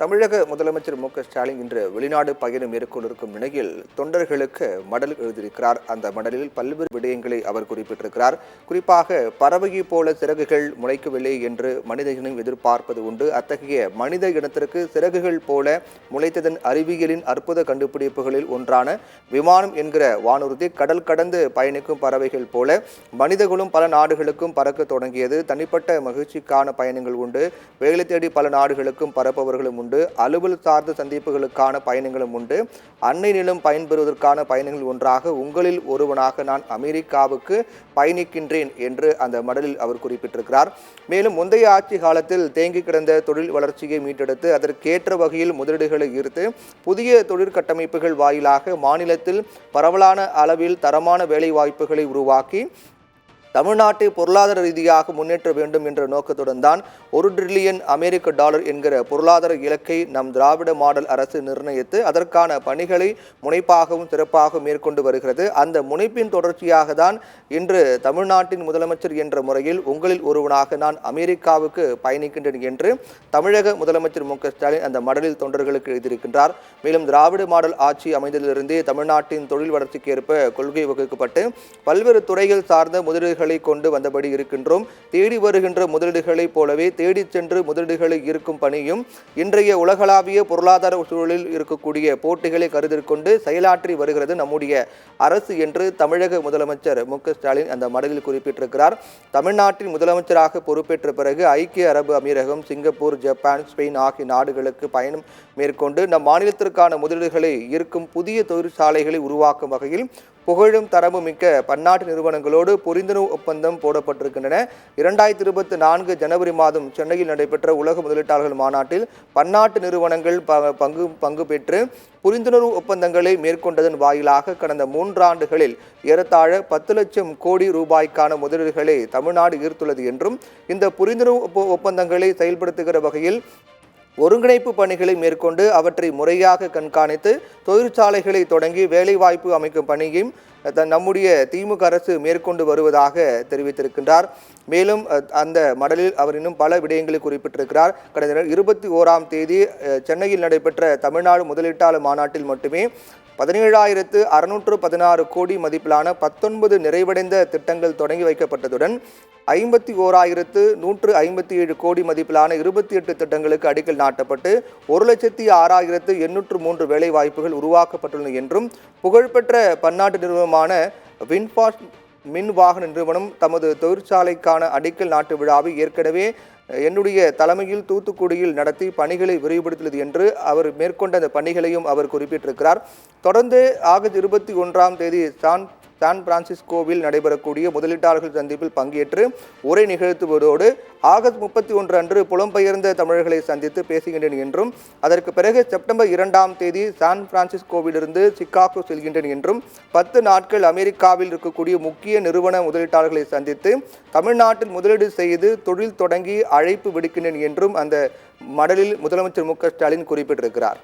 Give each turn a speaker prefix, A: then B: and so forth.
A: தமிழக முதலமைச்சர் ஸ்டாலின் இன்று வெளிநாடு பயணம் மேற்கொண்டிருக்கும் நிலையில் தொண்டர்களுக்கு மடல் எழுதியிருக்கிறார். அந்த மடலில் பல்வேறு விடயங்களை அவர் குறிப்பிட்டிருக்கிறார். குறிப்பாக பறவையை போல சிறகுகள் முளைக்கவில்லை என்று மனித இனம் எதிர்பார்ப்பது உண்டு. அத்தகைய மனித இனத்திற்கு சிறகுகள் போல முளைத்ததன் அறிவியலின் அற்புத கண்டுபிடிப்புகளில் ஒன்றான விமானம் என்கிற வானூர்தி கடல் கடந்து பயணிக்கும் பறவைகள் போல மனிதர்களும் பல நாடுகளுக்கும் பறக்க தொடங்கியது. தனிப்பட்ட மகிழ்ச்சிக்கான பயணங்கள் உண்டு, வேலை தேடி பல நாடுகளுக்கும் பறப்பவர்களும் உண்டு, அலுவல் சார்ந்த சந்திப்புகளுக்கான பயணங்களும் உண்டு. அன்னை நிலம் பயன்பெறுவதற்கான பயணங்கள் ஒன்றாக உங்களில் ஒருவனாக நான் அமெரிக்காவுக்கு பயணிக்கின்றேன் என்று அந்த மடலில் அவர் குறிப்பிட்டிருக்கிறார். மேலும் முந்தைய ஆட்சி காலத்தில் தேங்கி கிடந்த தொழில் வளர்ச்சியை மீட்டெடுத்து அதற்கேற்ற வகையில் முதலீடுகளை ஈர்த்து புதிய தொழிற்கட்டமைப்புகள் வாயிலாக மாநிலத்தில் பரவலான அளவில் தரமான வேலை வாய்ப்புகளை உருவாக்கி தமிழ்நாட்டை பொருளாதார ரீதியாக முன்னேற்ற வேண்டும் என்ற நோக்கத்துடன் தான் $1 டிரில்லியன் என்கிற பொருளாதார இலக்கை நம் திராவிட மாடல் அரசு நிர்ணயித்து அதற்கான பணிகளை முனைப்பாகவும் சிறப்பாக மேற்கொண்டு வருகிறது. அந்த முனைப்பின் தொடர்ச்சியாக தான் இன்று தமிழ்நாட்டின் முதலமைச்சர் என்ற முறையில் உங்களில் ஒருவனாக நான் அமெரிக்காவுக்கு பயணிக்கின்றேன் என்று தமிழக முதலமைச்சர் ஸ்டாலின் அந்த மடலில் தொண்டர்களுக்கு எழுதியிருக்கின்றார். மேலும் திராவிட மாடல் ஆட்சி அமைந்ததிலிருந்தே தமிழ்நாட்டின் தொழில் வளர்ச்சிக்கு ஏற்ப கொள்கை வகுக்கப்பட்டு பல்வேறு துறைகள் சார்ந்த முதலீடுகள் கொண்டு வந்தபடி இருக்கின்றோம். தேடி வருகின்ற முதலீடுகளைப் போலவே தேடி சென்று முதலீடுகளை ஈர்க்கும் பணியும் இன்றைய உலகளாவிய பொருளாதார சூழலில் இருக்கக்கூடிய போட்டிகளை கருத்தில் கொண்டு செயலாற்றி வருகிறது நம்முடைய அரசு என்று தமிழக முதலமைச்சர் ஸ்டாலின் அந்த மடலில் குறிப்பிட்டிருக்கிறார். தமிழ்நாட்டின் முதலமைச்சராக பொறுப்பேற்ற பிறகு ஐக்கிய அரபு அமீரகம், சிங்கப்பூர், ஜப்பான், ஸ்பெயின் ஆகிய நாடுகளுக்கு பயணம் மேற்கொண்டு நம் மாநிலத்திற்கான முதலீடுகளை ஈர்க்கும் புதிய தொழிற்சாலைகளை உருவாக்கும் வகையில் புகழும் தரமும் மிக்க பன்னாட்டு நிறுவனங்களோடு புரிந்துணர்வு ஒப்பந்தம் போடப்பட்டிருக்கின்றன. 2024 ஜனவரி மாதம் சென்னையில் நடைபெற்ற உலக முதலீட்டாளர்கள் மாநாட்டில் பன்னாட்டு நிறுவனங்கள் பங்கு பெற்று புரிந்துணர்வு ஒப்பந்தங்களை மேற்கொண்டதன் வாயிலாக கடந்த 3 ஆண்டுகளில் ஏறத்தாழ 10 லட்சம் கோடி ரூபாய்க்கான முதலீடுகளை தமிழ்நாடு ஈர்த்துள்ளது என்றும் இந்த புரிந்துணர்வு ஒப்பந்தங்களை செயல்படுத்துகிற வகையில் ஒருங்கிணைப்பு பணிகளை மேற்கொண்டு அவற்றை முறையாக கண்காணித்து தொழிற்சாலைகளை தொடங்கி வேலைவாய்ப்பு அமைக்கும் பணியையும் நம்முடைய திமுக அரசு மேற்கொண்டு வருவதாக தெரிவித்திருக்கின்றார். மேலும் அந்த மடலில் அவர் இன்னும் பல விடயங்களை குறிப்பிட்டிருக்கிறார். கடந்த 21ஆம் தேதி சென்னையில் நடைபெற்ற தமிழ்நாடு முதலீட்டாளர் மாநாட்டில் மட்டுமே 17,616 கோடி மதிப்பிலான 19 நிறைவடைந்த திட்டங்கள் தொடங்கி வைக்கப்பட்டதுடன் 51,157 கோடி மதிப்பிலான 28 திட்டங்களுக்கு அடிக்கல் நாட்டப்பட்டு 1,06,803 வேலை வாய்ப்புகள் உருவாக்கப்பட்டுள்ளன என்றும் புகழ்பெற்ற பன்னாட்டு நிறுவனமான வின்ஃபாஸ்ட் மின் வாகன நிறுவனம் தமது தொழிற்சாலைக்கான அடிக்கல் நாட்டு விழாவை ஏற்கனவே என்னுடைய தலைமையில் தூத்துக்குடியில் நடத்தி பணிகளை விரிவுபடுத்தியது என்று அவர் மேற்கொண்ட அந்த பணிகளையும் அவர் குறிப்பிட்டிருக்கிறார். தொடர்ந்து ஆகஸ்ட் 21ஆம் தேதி சான் பிரான்சிஸ்கோவில் நடைபெறக்கூடிய முதலீட்டாளர்கள் சந்திப்பில் பங்கேற்று உரை நிகழ்த்துவதோடு ஆகஸ்ட் 31 அன்று புலம்பெயர்ந்த தமிழர்களை சந்தித்து பேசுகின்றேன் என்றும் அதற்கு பிறகு செப்டம்பர் 2ஆம் தேதி சான் பிரான்சிஸ்கோவிலிருந்து சிகாகோ செல்கின்றேன் என்றும் 10 நாட்கள் அமெரிக்காவில் இருக்கக்கூடிய முக்கிய நிறுவன முதலீட்டாளர்களை சந்தித்து தமிழ்நாட்டில் முதலீடு செய்து தொழில் தொடங்கி அழைப்பு விடுக்கின்றேன் என்றும் அந்த மடலில் முதலமைச்சர் ஸ்டாலின் குறிப்பிட்டிருக்கிறார்.